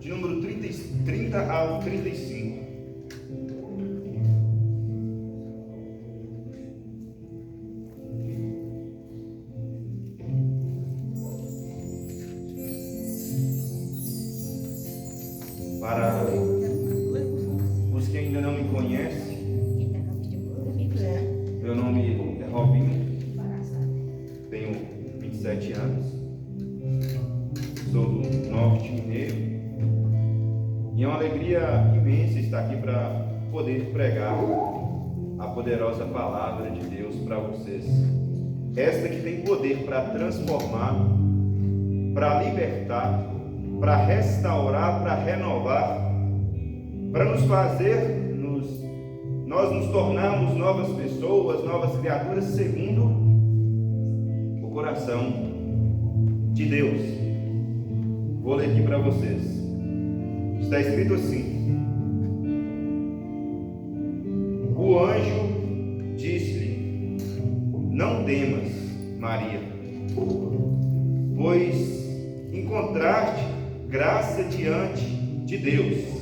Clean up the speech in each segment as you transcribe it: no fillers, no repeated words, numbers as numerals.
de número 30 ao 35. Para os que ainda não me conhecem, meu nome é Robinho, tenho 27 anos, sou do Norte Mineiro e é uma alegria imensa estar aqui para poder pregar a poderosa palavra de Deus para vocês. Esta que tem poder para transformar, para libertar, para restaurar, para renovar, para nos fazer, nós nos tornarmos novas pessoas, novas criaturas, segundo o coração de Deus. Vou ler aqui para vocês. Está escrito assim: o anjo disse-lhe: não temas, Maria, pois encontraste graça diante de Deus.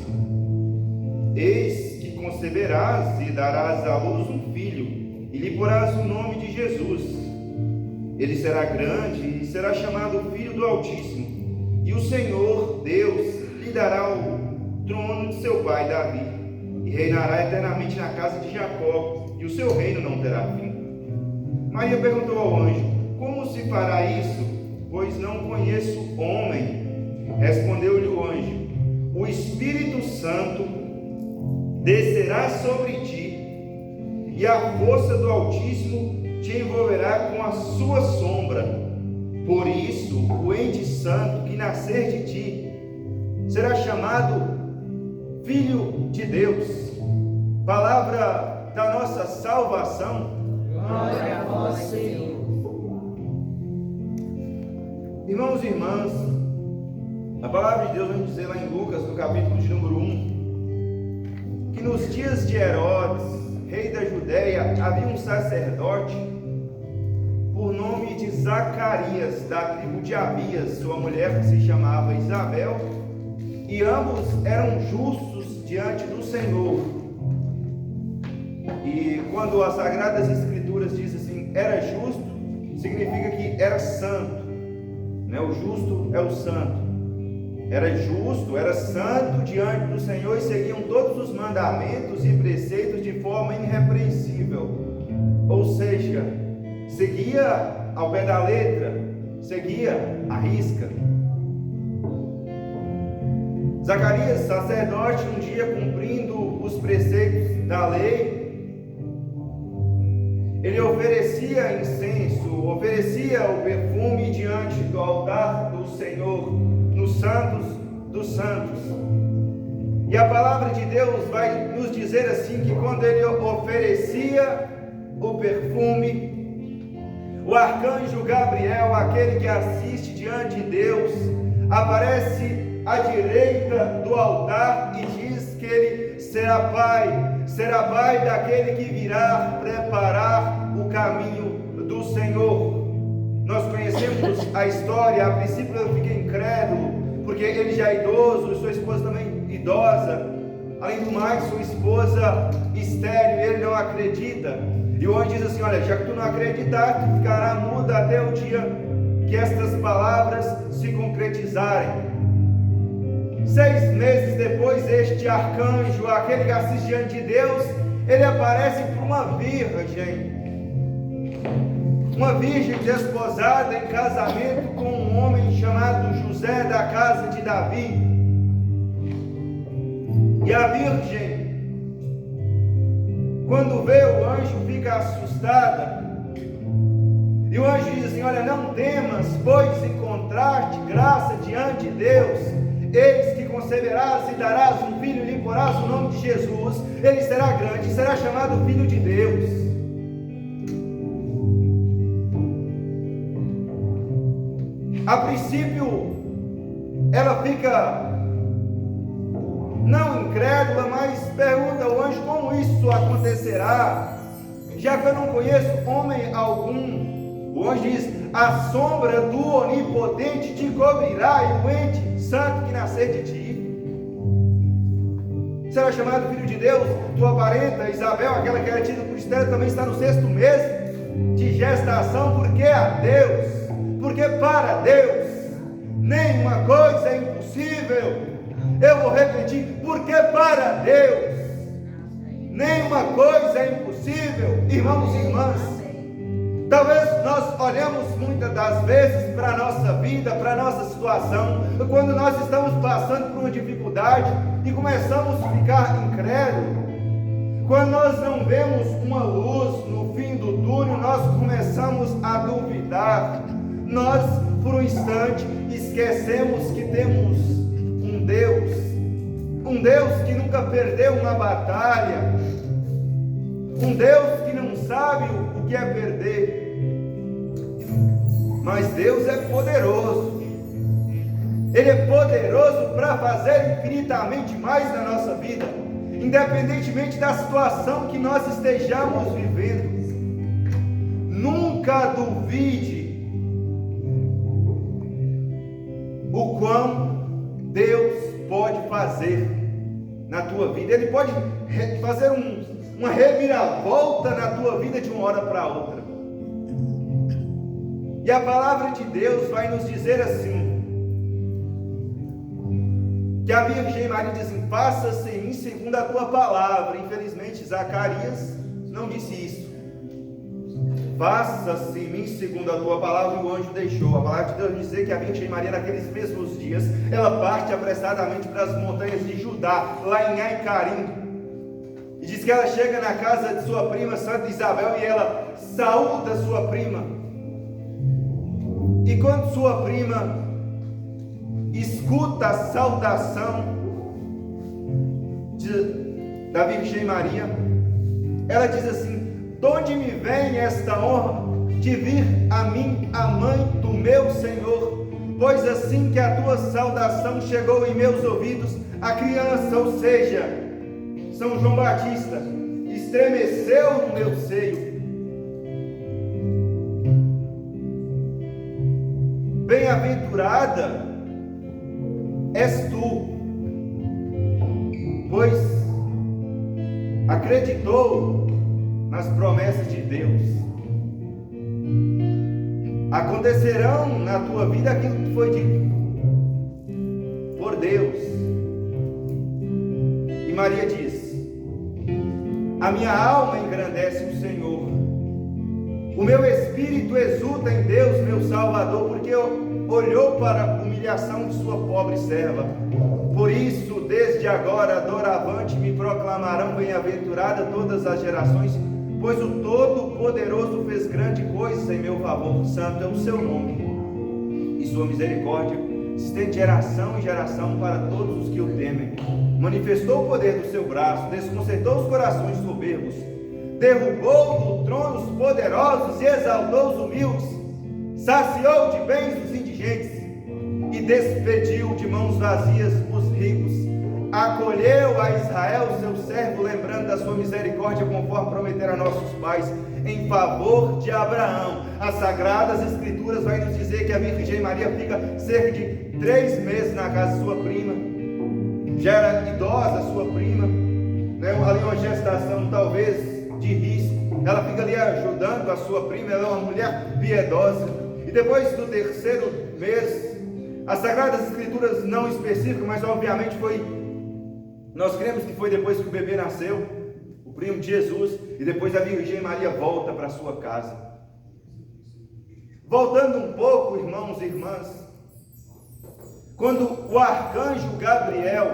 Eis que conceberás e darás à luz um filho, e lhe porás o nome de Jesus. Ele será grande e será chamado Filho do Altíssimo, e o Senhor Deus lhe dará o trono de seu pai Davi, e reinará eternamente na casa de Jacó, e o seu reino não terá fim. Maria perguntou ao anjo: como se fará isso, pois não conheço homem? Respondeu-lhe o anjo: o Espírito Santo descerá sobre ti, e a força do Altíssimo te envolverá com a sua sombra. Por isso, o ente santo que nascer de ti será chamado Filho de Deus. Palavra da nossa salvação. Glória a vós, Senhor. Irmãos e irmãs, a palavra de Deus vai dizer lá em Lucas, no capítulo de número 1, que nos dias de Herodes, rei da Judéia, havia um sacerdote por nome de Zacarias, da tribo de Abias, sua mulher que se chamava Isabel, e ambos eram justos diante do Senhor. E quando as Sagradas Escrituras dizem assim, era justo, significa que era santo, né? O justo é o santo. Era justo, era santo diante do Senhor e seguiam todos os mandamentos e preceitos de forma irrepreensível. Ou seja, seguia ao pé da letra, seguia à risca. Zacarias, sacerdote, um dia cumprindo os preceitos da lei, ele oferecia incenso, oferecia o perfume diante do altar do Senhor, nos santos dos santos. E a palavra de Deus vai nos dizer assim, que quando ele oferecia o perfume, o arcanjo Gabriel, aquele que assiste diante de Deus, aparece à direita do altar e diz que ele será pai daquele que virá preparar o caminho do Senhor. Nós conhecemos a história. A princípio eu fiquei incrédulo, porque ele já é idoso, sua esposa também idosa, além do mais sua esposa estéril, ele não acredita, e o anjo diz assim: olha, já que tu não acreditar, tu ficará muda até o dia que estas palavras se concretizarem. 6 meses depois, este arcanjo, aquele que assiste diante de Deus, ele aparece para uma virgem desposada em casamento com um homem chamado José, da casa de Davi. E a virgem, quando vê o anjo, fica assustada. E o anjo diz assim: olha, não temas, pois encontraste graça diante de Deus. Eis que conceberás e darás um filho, e lhe porás o nome de Jesus. Ele será grande e será chamado Filho de Deus. A princípio, ela fica não incrédula, mas pergunta ao anjo: como isso acontecerá, já que eu não conheço homem algum? O anjo diz: a sombra do Onipotente te cobrirá, e o ente santo que nascer de ti será chamado filho de Deus. Tua parenta Isabel, aquela que era tida por estéril, também está no 6º mês de gestação, porque a Deus, porque para Deus nenhuma coisa é impossível. Eu vou repetir, porque para Deus nenhuma coisa é impossível. Irmãos e irmãs, talvez nós olhamos muitas das vezes para a nossa vida, para a nossa situação, quando nós estamos passando por uma dificuldade e começamos a ficar incrédulos. Quando nós não vemos uma luz no fim do túnel, nós começamos a duvidar. Nós, por um instante, esquecemos que temos um Deus que nunca perdeu uma batalha, um Deus que não sabe o que é perder. Mas Deus é poderoso. Ele é poderoso para fazer infinitamente mais na nossa vida, independentemente da situação que nós estejamos vivendo. Nunca duvide o quão Deus pode fazer na tua vida. Ele pode fazer uma reviravolta na tua vida de uma hora para outra. E a palavra de Deus vai nos dizer assim, que a Virgem Maria diz assim: faça-se em mim segundo a tua palavra. Infelizmente Zacarias não disse isso. Faça-se em mim segundo a tua palavra, e o anjo deixou. A palavra de Deus diz que a Virgem Maria, naqueles mesmos dias, ela parte apressadamente para as montanhas de Judá, lá em Ai-Carim, e diz que ela chega na casa de sua prima Santa Isabel, e ela saúda sua prima. E quando sua prima escuta a saudação da Virgem Maria, ela diz assim: de onde me vem esta honra de vir a mim, a mãe do meu Senhor? Pois assim que a tua saudação chegou em meus ouvidos, a criança, ou seja, São João Batista, estremeceu no meu seio. Bem-aventurada és tu, pois acreditou nas promessas de Deus. Acontecerão na tua vida aquilo que foi dito por Deus. E Maria diz: a minha alma engrandece o Senhor, o meu espírito exulta em Deus meu Salvador, porque olhou para a humilhação de sua pobre serva. Por isso, desde agora, doravante, me proclamarão bem-aventurada todas as gerações, pois o Todo-Poderoso fez grande coisa em meu favor. Santo é o seu nome, e sua misericórdia se estende de geração em geração para todos os que o temem. Manifestou o poder do seu braço, desconcertou os corações soberbos, derrubou do trono os poderosos e exaltou os humildes, saciou de bens os indigentes e despediu de mãos vazias os ricos. Acolheu a Israel, seu servo, lembrando da sua misericórdia, conforme prometera a nossos pais, em favor de Abraão. As Sagradas Escrituras vai nos dizer que a Virgem Maria fica cerca de 3 meses na casa de sua prima. Já era idosa sua prima, né? Ali uma gestação talvez de risco. Ela fica ali ajudando a sua prima. Ela é uma mulher piedosa. E depois do 3º mês, as Sagradas Escrituras não especificam, mas obviamente nós cremos que foi depois que o bebê nasceu, o primo de Jesus, e depois a Virgem Maria volta para sua casa. Voltando um pouco, irmãos e irmãs, quando o arcanjo Gabriel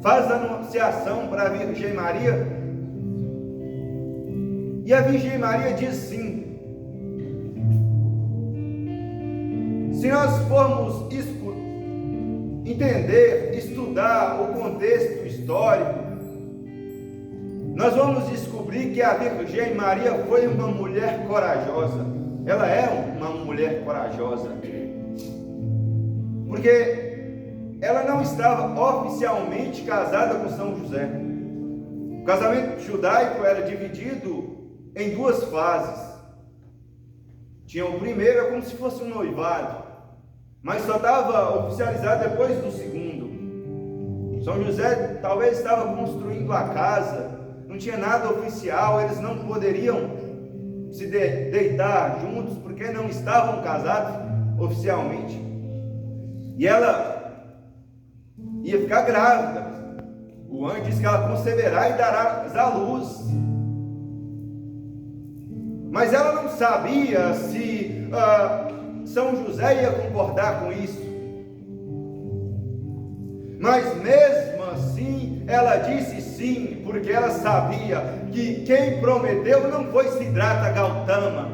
faz a anunciação para a Virgem Maria, e a Virgem Maria diz sim. Se nós formos entender, estudar o contexto histórico, nós vamos descobrir que a Virgem Maria foi uma mulher corajosa. Ela é uma mulher corajosa, porque ela não estava oficialmente casada com São José. O casamento judaico era dividido em 2 fases. Tinha o primeiro, é como se fosse um noivado, mas só estava oficializado depois do segundo. São José talvez estava construindo a casa, não tinha nada oficial, eles não poderiam se deitar juntos porque não estavam casados oficialmente. E ela ia ficar grávida. O anjo disse que ela conceberá e dará à luz. Mas ela não sabia se São José ia concordar com isso. Mas mesmo assim, ela disse sim, porque ela sabia que quem prometeu não foi Siddhartha Gautama,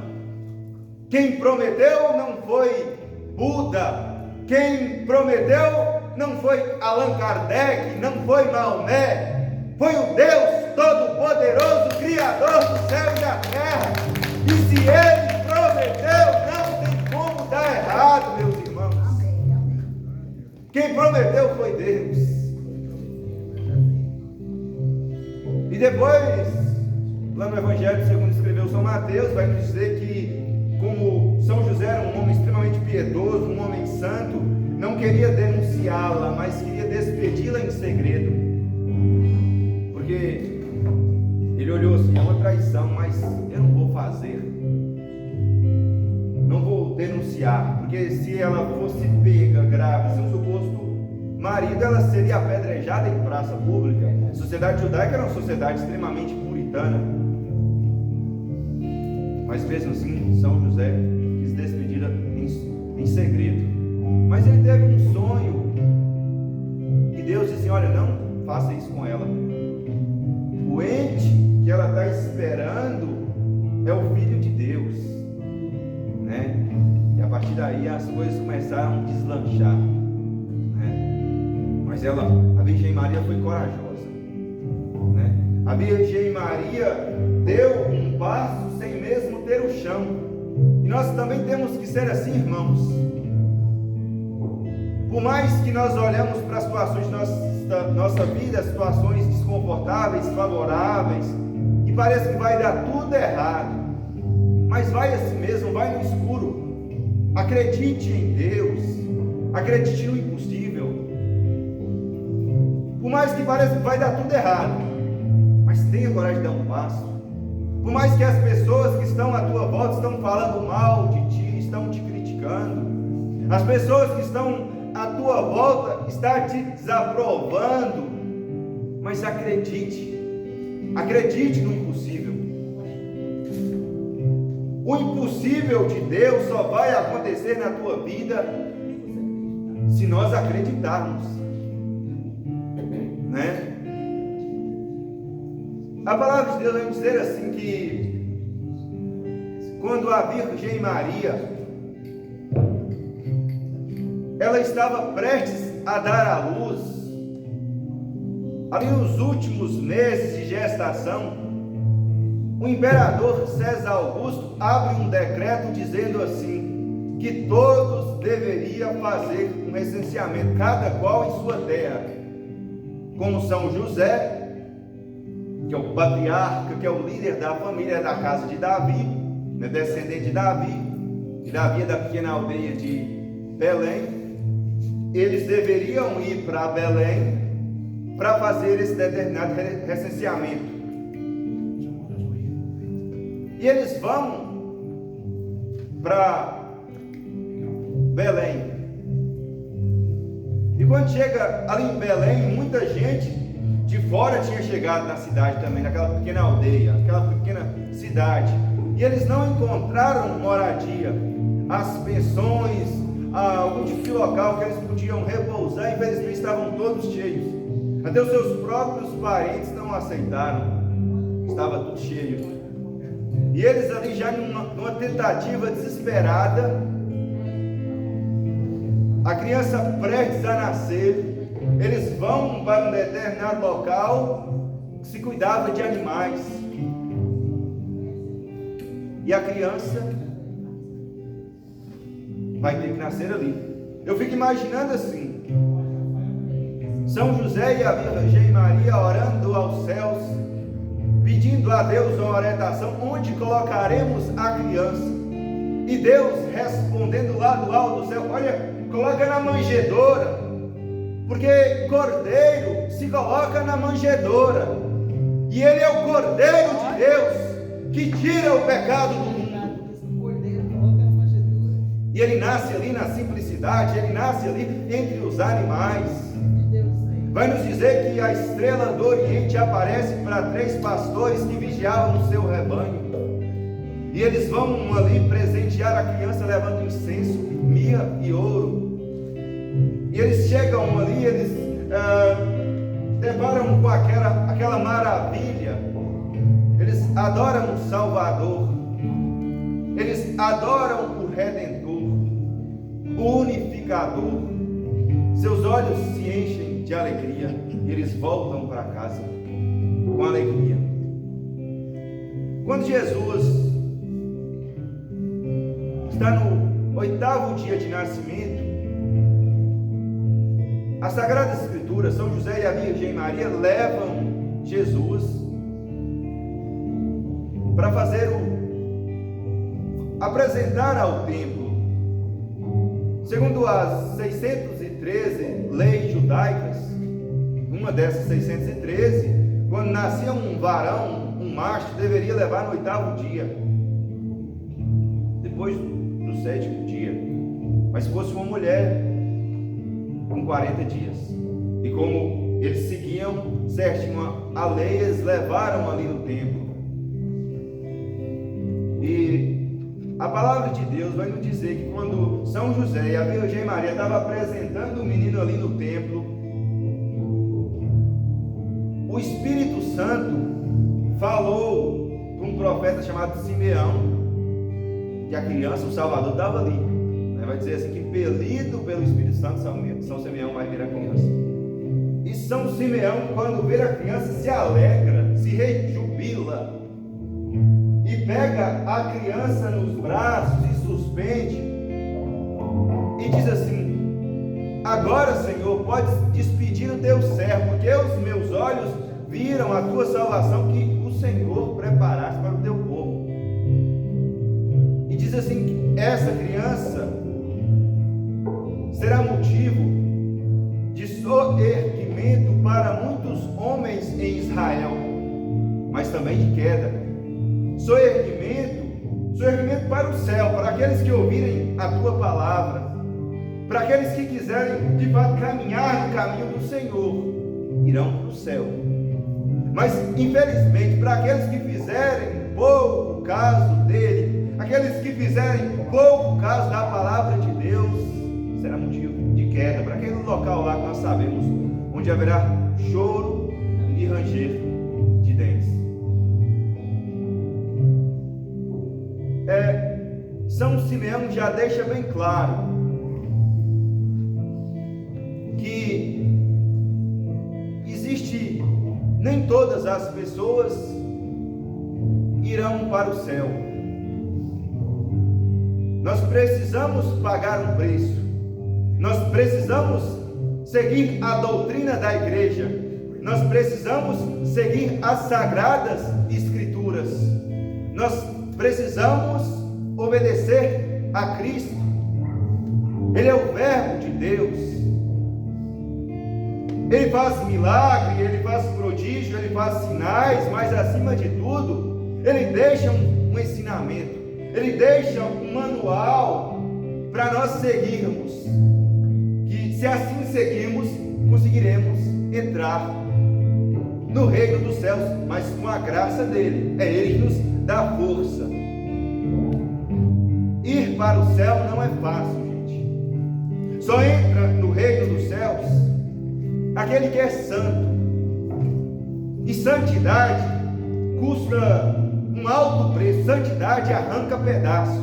quem prometeu não foi Buda, quem prometeu não foi Allan Kardec, não foi Maomé, foi o Deus Todo-Poderoso, Criador do céu e da terra. E se Ele prometeu, não tem como dar errado, meus irmãos. Quem prometeu foi Deus. E depois, lá no Evangelho segundo escreveu São Mateus, vai nos dizer que, como São José era um homem extremamente piedoso, um homem santo, não queria denunciá-la, mas queria despedi-la em segredo. Porque ele olhou assim, é uma traição, mas eu não vou fazer. Não vou denunciar, porque se ela fosse pega, grávida, sem o suposto marido, ela seria apedrejada em praça pública. A sociedade judaica era uma sociedade extremamente puritana. Mas mesmo assim, São José quis despedi-la em segredo. Mas ele teve um sonho, e Deus disse assim, olha, não faça isso com ela. O ente que ela está esperando é o Filho de Deus, né? E a partir daí as coisas começaram a deslanchar, né? Mas a Virgem Maria foi corajosa, né? A Virgem Maria deu um passo sem mesmo ter o chão. E nós também temos que ser assim, irmãos. Por mais que nós olhamos para as situações da nossa vida, situações desconfortáveis, favoráveis, que parece que vai dar tudo errado, mas vai assim mesmo, vai no escuro. Acredite em Deus, acredite no impossível. Por mais que pareça que vai dar tudo errado, mas tenha coragem de dar um passo. Por mais que as pessoas que estão à tua volta estão falando mal de ti, estão te criticando, as pessoas que estão à tua volta estão te desaprovando, mas acredite no impossível. O impossível de Deus só vai acontecer na tua vida se nós acreditarmos, né? A palavra de Deus vai dizer assim que quando a Virgem Maria ela estava prestes a dar à luz, ali nos últimos meses de gestação, o imperador César Augusto abre um decreto dizendo assim, que todos deveriam fazer um recenseamento, cada qual em sua terra, como São José, que é o patriarca, que é o líder da família da casa de Davi, né, descendente de Davi, e Davi é da pequena aldeia de Belém. Eles deveriam ir para Belém para fazer esse determinado recenseamento. E eles vão para Belém. E quando chega ali em Belém, muita gente de fora tinha chegado na cidade também, naquela pequena aldeia, aquela pequena cidade. E eles não encontraram moradia. As pensões, algum tipo de local que eles podiam repousar, infelizmente estavam todos cheios. Até os seus próprios parentes não aceitaram. Estava tudo cheio. E eles ali já numa tentativa desesperada, a criança prestes a nascer, eles vão para um determinado local que se cuidava de animais. E a criança vai ter que nascer ali. Eu fico imaginando assim, São José e a Virgem Maria orando aos céus, pedindo a Deus uma orientação, onde colocaremos a criança? E Deus respondendo lá do alto do céu, olha, coloca na manjedoura, Porque cordeiro se coloca na manjedoura, e ele é o Cordeiro de Deus que tira o pecado do mundo. E ele nasce ali na simplicidade, ele nasce ali entre os animais. Vai nos dizer que a estrela do Oriente aparece para 3 pastores que vigiavam o seu rebanho. E eles vão ali presentear a criança levando incenso, mirra e ouro. E eles chegam ali, eles deparam com aquela maravilha. Eles adoram o Salvador. Eles adoram o Redentor, o Unificador. Seus olhos se enchem de alegria e eles voltam para casa com alegria. Quando Jesus está no 8º dia de nascimento, a Sagrada Escritura, São José e a Virgem Maria levam Jesus para apresentar ao templo. Segundo as 613 leis judaicas, uma dessas 613, quando nascia um varão, um macho, deveria levar no 8º dia, depois do 7º dia. Mas se fosse uma mulher, com 40 dias. E como eles seguiam certinho a lei, eles levaram ali no templo. E a palavra de Deus vai nos dizer que quando São José e a Virgem Maria estavam apresentando o menino ali no templo, o Espírito Santo falou para um profeta chamado Simeão que a criança, o Salvador, estava ali. Vai dizer assim, que impelido pelo Espírito Santo, São Simeão vai ver a criança. E São Simeão, quando vê a criança, se alegra, se rejubila, e pega a criança nos braços e suspende, e diz assim: agora, Senhor, podes despedir o teu servo, porque os meus olhos viram a tua salvação que o Senhor preparaste para o teu povo. E diz assim, que essa criança será motivo de soerguimento para muitos homens em Israel, mas também de queda. Soerguimento para o céu, para aqueles que ouvirem a tua palavra, para aqueles que quiserem de fato caminhar no caminho do Senhor, irão para o céu. Mas infelizmente, para aqueles que fizerem pouco caso dele, aqueles que fizerem pouco caso da palavra de Deus, será motivo de queda, para aquele local lá que nós sabemos, onde haverá choro e ranger de dentes. São Simeão já deixa bem claro que existe, nem todas as pessoas irão para o céu. Nós precisamos pagar um preço. Nós precisamos seguir a doutrina da igreja. Nós precisamos seguir as sagradas escrituras. Nós precisamos obedecer a Cristo. Ele é o Verbo de Deus. Ele faz milagre, ele faz prodígio, ele faz sinais, mas acima de tudo, ele deixa um ensinamento. Ele deixa um manual para nós seguirmos, que se assim seguirmos, conseguiremos entrar no reino dos céus, mas com a graça dele. É ele que nos dá força. Ir para o céu não é fácil, gente. Só entra no reino dos céus aquele que é santo. E santidade custa um alto preço. Santidade arranca pedaço.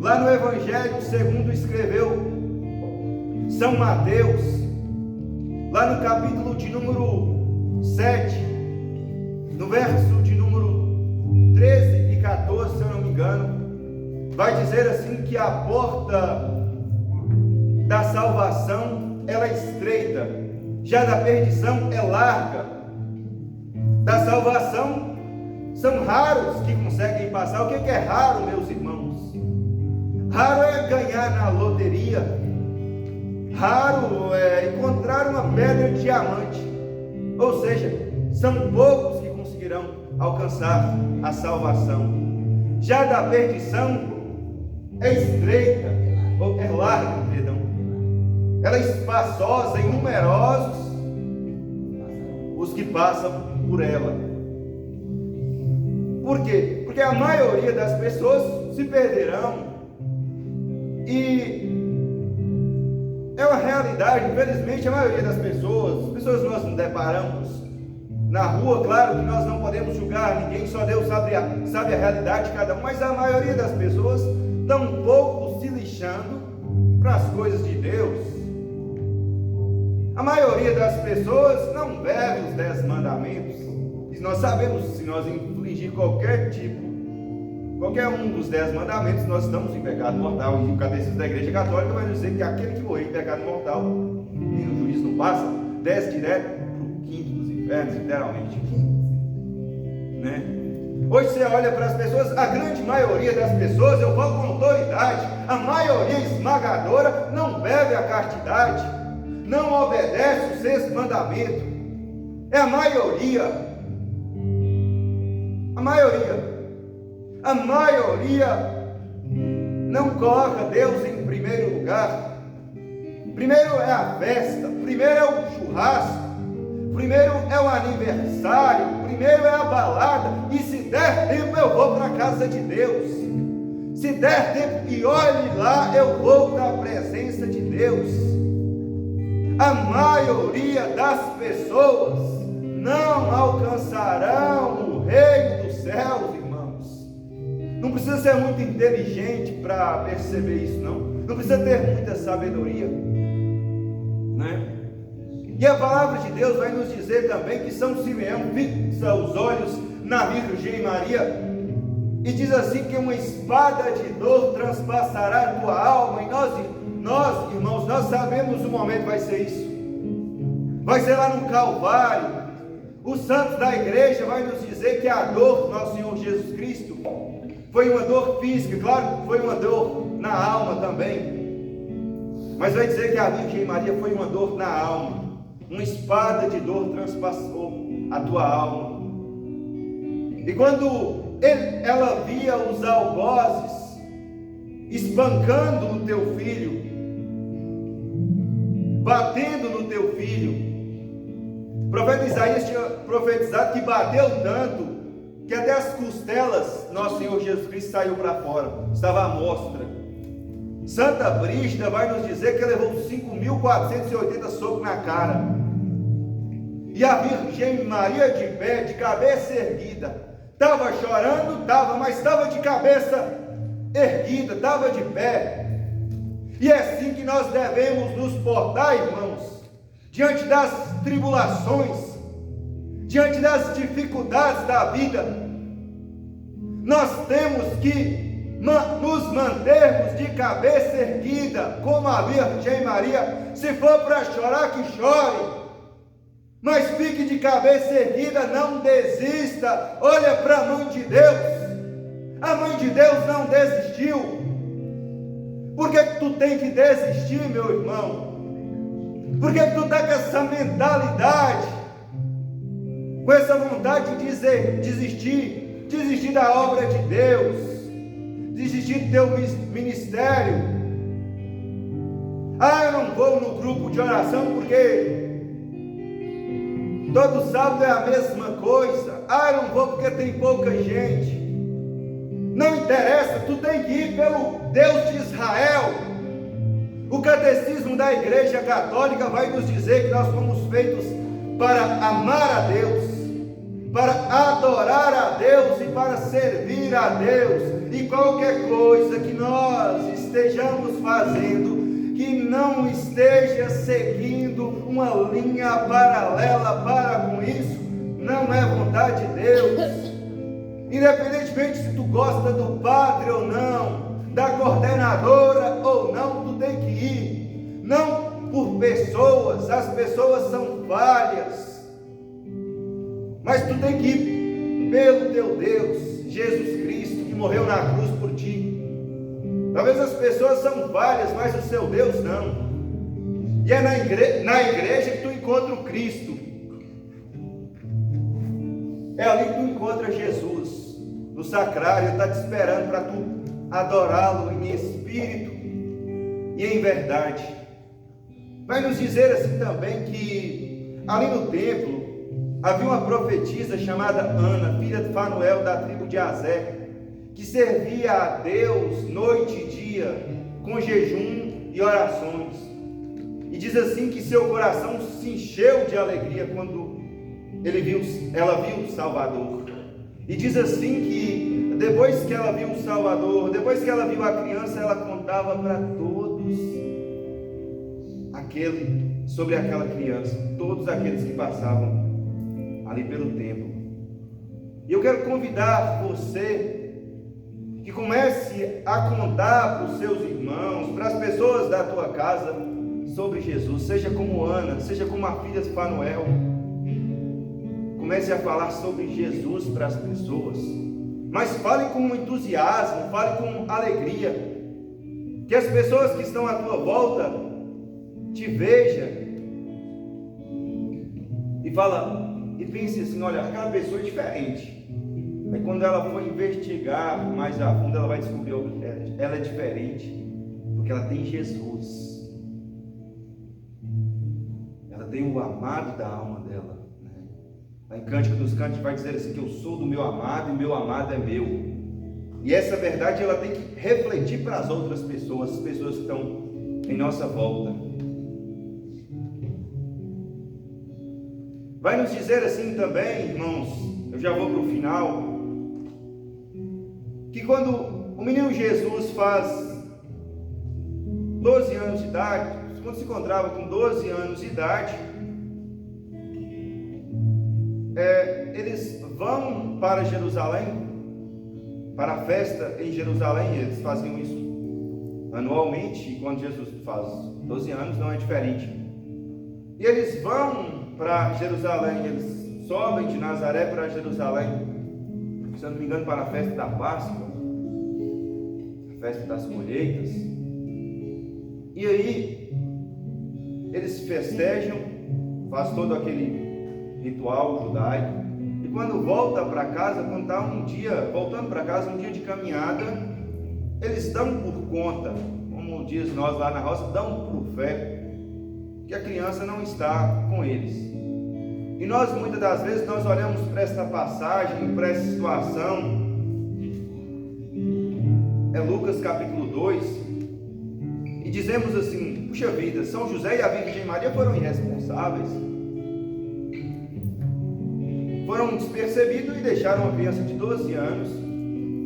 Lá no Evangelho segundo escreveu São Mateus, lá no capítulo de número 7, no verso de número 13 e 14, se eu não me engano, vai dizer assim que a porta da salvação ela é estreita, já da perdição é larga. Da salvação são raros que conseguem passar. O que é raro, meus irmãos? Raro é ganhar na loteria. Raro é encontrar uma pedra de diamante. Ou seja, são poucos que conseguirão alcançar a salvação. Já da perdição é estreita, ou é larga, perdão. Ela é espaçosa e numerosos os que passam por ela. Por quê? Porque a maioria das pessoas se perderão. E é uma realidade, infelizmente, a maioria das pessoas que nós nos deparamos na rua, claro que nós não podemos julgar ninguém, só Deus sabe a realidade de cada um, mas a maioria das pessoas estão um pouco se lixando para as coisas de Deus. A maioria das pessoas não bebe os 10 mandamentos, e nós sabemos que se nós infligir qualquer um dos 10 mandamentos, nós estamos em pecado mortal, e o catecismo da Igreja Católica vai dizer que aquele que morrer em pecado mortal, e o juiz não passa, desce direto para o quinto dos infernos, literalmente, né? Hoje você olha para as pessoas, a grande maioria das pessoas, eu falo com autoridade, a maioria esmagadora não bebe a castidade, não obedece o 6º mandamento. É a maioria. A maioria não coloca Deus em primeiro lugar. Primeiro é a festa, primeiro é o churrasco, primeiro é o aniversário, primeiro é a balada, e se der tempo eu vou para a casa de Deus. Se der tempo, e olhe lá, eu vou para a presença de Deus. A maioria das pessoas não alcançarão o reino dos céus, irmãos. Não precisa ser muito inteligente para perceber isso, não. Não precisa ter muita sabedoria, né? E a palavra de Deus vai nos dizer também que São Simeão fixa os olhos na Virgem Maria e diz assim que uma espada de dor transpassará a tua alma. E nós, irmãos, nós sabemos o momento vai ser isso. Vai ser lá no Calvário. Os santos da igreja vai nos dizer que a dor do nosso Senhor Jesus Cristo foi uma dor física, claro que foi uma dor na alma também, mas vai dizer que a Virgem Maria foi uma dor na alma. Uma espada de dor transpassou a tua alma. E quando ela via os algozes espancando o teu filho, batendo no teu filho, o profeta Isaías tinha profetizado que bateu tanto que até as costelas nosso Senhor Jesus Cristo saiu para fora, estava à mostra. Santa Brígida vai nos dizer que levou 5.480 socos na cara. E a Virgem Maria de pé, de cabeça erguida, estava chorando, mas estava de cabeça erguida, estava de pé. E é assim que nós devemos nos portar, irmãos, diante das tribulações, diante das dificuldades da vida. Nós temos que nos mantermos de cabeça erguida, como a Virgem Maria. Se for para chorar, que chore, mas fique de cabeça erguida, não desista. Olha para a mãe de Deus. A mãe de Deus não desistiu. Por que tu tem que desistir, meu irmão? Por que tu está com essa mentalidade, com essa vontade de desistir da obra de Deus, desistir do teu ministério? Eu não vou no grupo de oração porque todo sábado é a mesma coisa. Eu não vou porque tem pouca gente. Não interessa, tu tem que ir pelo Deus de Israel. O catecismo da Igreja Católica vai nos dizer que nós fomos feitos para amar a Deus, para adorar a Deus e para servir a Deus. E qualquer coisa que nós estejamos fazendo que não esteja seguindo uma linha paralela para com isso, não é vontade de Deus. Independentemente se tu gosta do padre ou não, da coordenadora ou não, tu tem que ir. Não por pessoas, as pessoas são falhas, mas tu tem que ir pelo teu Deus, Jesus Cristo, que morreu na cruz por ti. Talvez as pessoas são falhas, mas o seu Deus não. E é na igreja que tu encontra o Cristo. É ali que tu encontra Jesus, no sacrário. Ele está te esperando para tu adorá-lo em espírito e em verdade. Vai nos dizer assim também que ali no templo havia uma profetisa chamada Ana, filha de Fanuel, da tribo de Aser, que servia a Deus noite e dia, com jejum e orações. E diz assim que seu coração se encheu de alegria quando ela viu o Salvador. E diz assim que depois que ela viu o Salvador, depois que ela viu a criança, ela contava para todos sobre aquela criança, todos aqueles que passavam ali pelo templo. E eu quero convidar você que comece a contar para os seus irmãos, para as pessoas da tua casa, sobre Jesus. Seja como Ana, seja como a filha de Fanuel. Comece a falar sobre Jesus para as pessoas, mas fale com entusiasmo, fale com alegria, que as pessoas que estão à tua volta te vejam e pense assim: olha, aquela pessoa é diferente. Aí quando ela for investigar mais a fundo, ela vai descobrir que ela é diferente, porque ela tem Jesus. Ela tem o amado da alma dela. Lá em Cântico dos Cânticos vai dizer assim: que eu sou do meu amado e meu amado é meu. E essa verdade ela tem que refletir para as outras pessoas, as pessoas que estão em nossa volta. Vai nos dizer assim também, irmãos, eu já vou para o final, que quando o menino Jesus faz 12 anos de idade, quando se encontrava com 12 anos de idade, eles vão para Jerusalém, para a festa em Jerusalém. Eles faziam isso anualmente, e quando Jesus faz 12 anos não é diferente. E eles vão para Jerusalém, eles sobem de Nazaré para Jerusalém, se eu não me engano, para a festa da Páscoa, a festa das colheitas. E aí eles festejam, faz todo aquele ritual judaico, e quando volta para casa, quando está voltando para casa, um dia de caminhada, eles dão por conta, como diz nós lá na roça, dão por fé, que a criança não está com eles. E nós muitas das vezes nós olhamos para esta passagem, para essa situação, é Lucas capítulo 2, e dizemos assim: puxa vida, São José e a Virgem Maria foram irresponsáveis, foram despercebidos e deixaram uma criança de 12 anos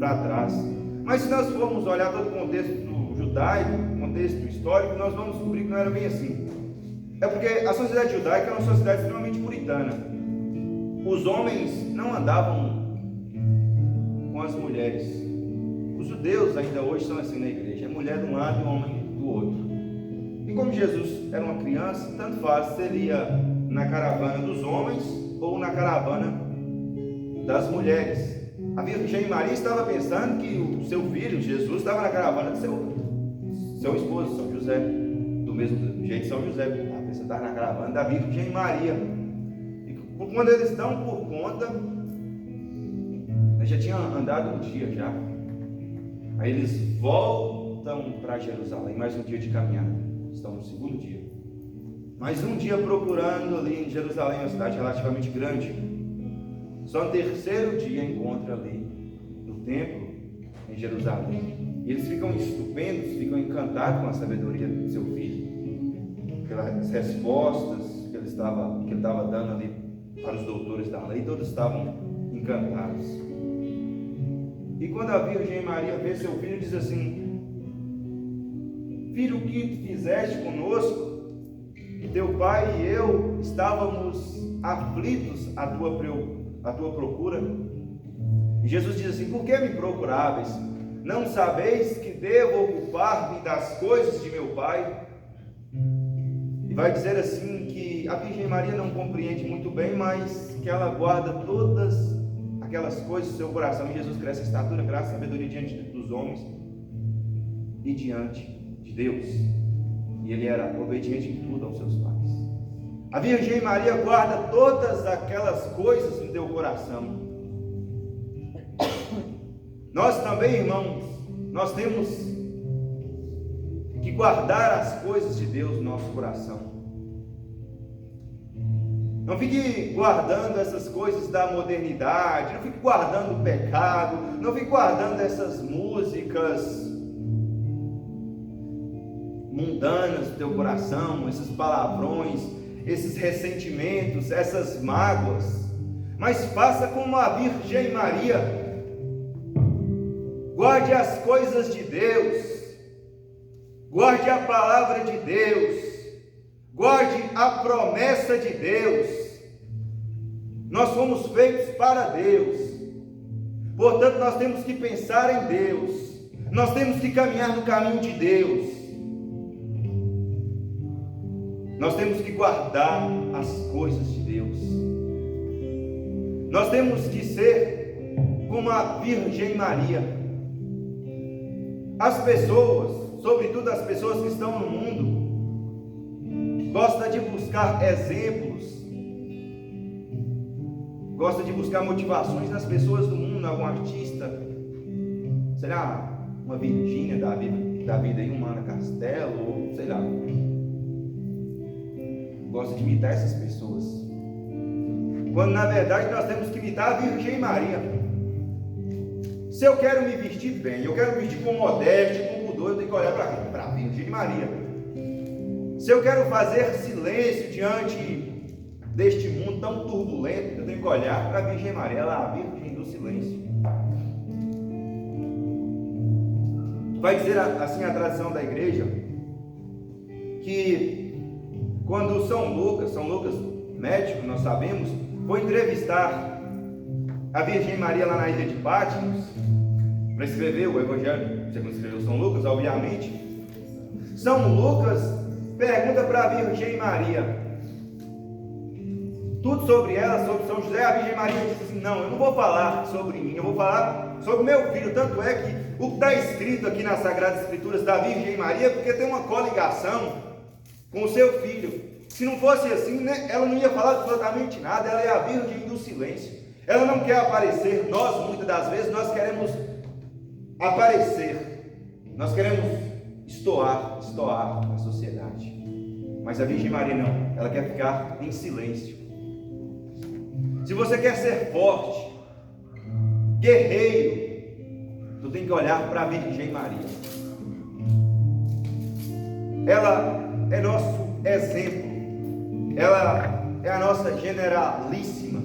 para trás. Mas se nós formos olhar todo o contexto judaico, o contexto histórico, nós vamos descobrir que não era bem assim. É porque a sociedade judaica é uma sociedade extremamente puritana. Os homens não andavam com as mulheres. Os judeus ainda hoje são assim na igreja: é mulher de um lado e homem do outro. E como Jesus era uma criança, tanto faz se ele ia na caravana dos homens ou na caravana das mulheres. A Virgem Maria estava pensando que o seu filho, Jesus, estava na caravana de seu esposo, São José. Do mesmo jeito, São José estava na caravana da Virgem Maria. E quando eles dão por conta, já tinha andado um dia já. Aí eles voltam para Jerusalém, mais um dia de caminhada. Estão no segundo dia. Mais um dia procurando ali em Jerusalém, uma cidade relativamente grande. Só no terceiro dia encontra ali no templo em Jerusalém. E eles ficam estupendos, ficam encantados com a sabedoria do seu filho, pelas respostas que ele estava dando ali para os doutores da lei. Todos estavam encantados. E quando a Virgem Maria vê seu filho, diz assim: filho, o que fizeste conosco? Teu pai e eu estávamos aflitos à tua procura. E Jesus diz assim: por que me procuráveis? Não sabeis que devo ocupar-me das coisas de meu pai? E vai dizer assim que a Virgem Maria não compreende muito bem, mas que ela guarda todas aquelas coisas no seu coração. E Jesus cresce a estatura, graça e sabedoria diante dos homens e diante de Deus. E ele era obediente em tudo aos seus pais. A Virgem Maria guarda todas aquelas coisas no teu coração. Nós também, irmãos, nós temos que guardar as coisas de Deus no nosso coração. Não fique guardando essas coisas da modernidade, não fique guardando o pecado, não fique guardando essas músicas mundanas do teu coração, esses palavrões, esses ressentimentos, essas mágoas, mas faça como a Virgem Maria. Guarde as coisas de Deus, guarde a palavra de Deus, guarde a promessa de Deus. Nós fomos feitos para Deus, portanto nós temos que pensar em Deus, nós temos que caminhar no caminho de Deus, nós temos que guardar as coisas de Deus, nós temos que ser como a Virgem Maria. As pessoas, sobretudo as pessoas que estão no mundo, gostam de buscar exemplos, gostam de buscar motivações nas pessoas do mundo, algum artista, sei lá, uma Virgínia da vida aí, uma Ana Castelo, ou sei lá, gosta de imitar essas pessoas, quando na verdade nós temos que imitar a Virgem Maria. Se eu quero me vestir bem, eu quero me vestir com modéstia, com pudor, eu tenho que olhar para a Virgem Maria. Se eu quero fazer silêncio diante deste mundo tão turbulento, eu tenho que olhar para a Virgem Maria, ela é a Virgem do silêncio. Vai dizer assim a tradição da igreja, que quando São Lucas médico, nós sabemos, foi entrevistar a Virgem Maria lá na ilha de Patmos, para escrever o Evangelho, segundo escreveu São Lucas, obviamente. São Lucas pergunta para a Virgem Maria tudo sobre ela, sobre São José. A Virgem Maria disse assim: não, eu não vou falar sobre mim, eu vou falar sobre meu filho. Tanto é que o que está escrito aqui nas Sagradas Escrituras da Virgem Maria, porque tem uma coligação com o seu filho. Se não fosse assim, né, ela não ia falar absolutamente nada. Ela é a Virgem do silêncio, ela não quer aparecer. Nós, muitas das vezes, nós queremos aparecer, nós queremos estoar na sociedade, mas a Virgem Maria não, ela quer ficar em silêncio. Se você quer ser forte, guerreiro, tu tem que olhar para a Virgem Maria. Ela é nosso exemplo, ela é a nossa generalíssima,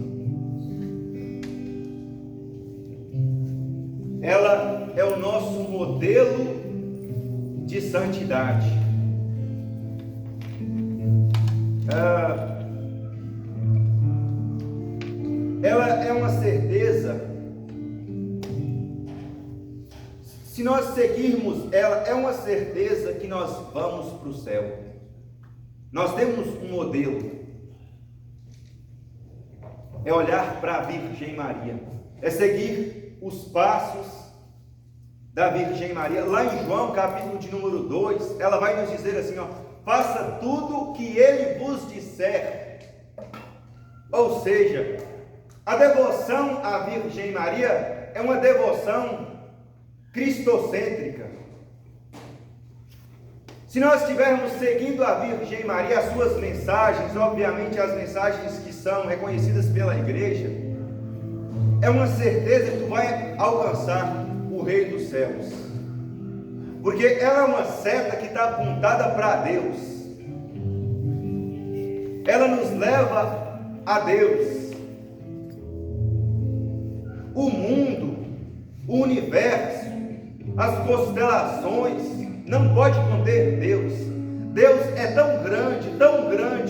ela é o nosso modelo de santidade. Ela é uma certeza. Se nós seguirmos ela, é uma certeza que nós vamos para o céu. Nós temos um modelo, é olhar para a Virgem Maria, é seguir os passos da Virgem Maria. Lá em João, capítulo de número 2, ela vai nos dizer assim, faça tudo o que ele vos disser. Ou seja, a devoção à Virgem Maria é uma devoção cristocêntrica. Se nós estivermos seguindo a Virgem Maria, as suas mensagens, obviamente as mensagens que são reconhecidas pela igreja, é uma certeza que tu vai alcançar o Rei dos Céus, porque ela é uma seta que está apontada para Deus, ela nos leva a Deus. O mundo, o universo, as constelações não pode conter Deus. Deus é tão grande,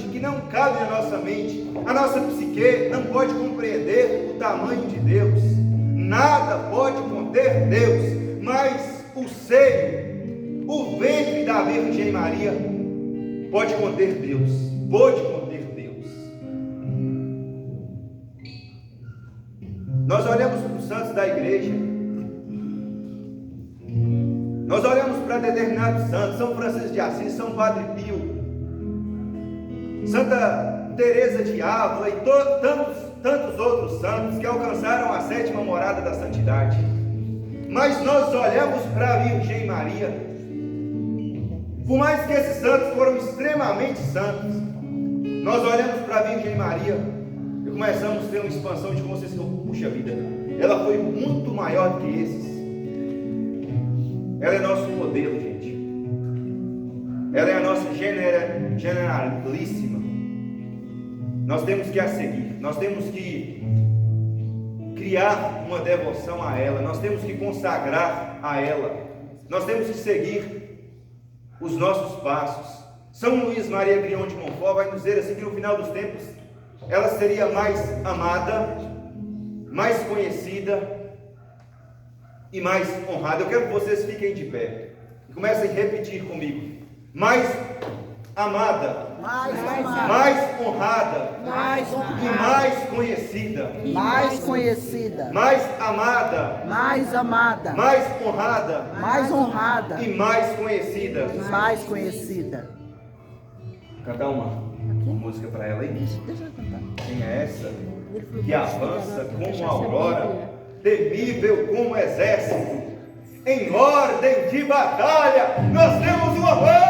que não cabe na nossa mente. A nossa psique não pode compreender o tamanho de Deus. Nada pode conter Deus, mas o seio, o ventre da Virgem Maria pode conter Deus, pode conter Deus. Nós olhamos para os santos da igreja, nós olhamos para determinados santos, São Francisco de Assis, São Padre Pio, Santa Teresa de Ávila e tantos outros santos que alcançaram a 7ª morada da santidade. Mas nós olhamos para a Virgem Maria, por mais que esses santos foram extremamente santos, nós olhamos para a Virgem Maria e começamos a ter uma expansão de consciência. Puxa vida, ela foi muito maior do que esses. Ela é nosso modelo, gente. Ela é a nossa generalíssima. Nós temos que a seguir. Nós temos que criar uma devoção a ela. Nós temos que consagrar a ela. Nós temos que seguir os nossos passos. São Luís Maria Grião de Montfort vai nos dizer assim que no final dos tempos ela seria mais amada, mais conhecida e mais honrada. Eu quero que vocês fiquem de pé e comecem a repetir comigo: mais amada, mais honrada, e mais conhecida, mais amada, mais honrada, e mais conhecida. Cantar uma música para ela aí. Deixa eu cantar. Quem é essa? Que avança como a aurora, temível como exército, em ordem de batalha. Nós temos uma voz.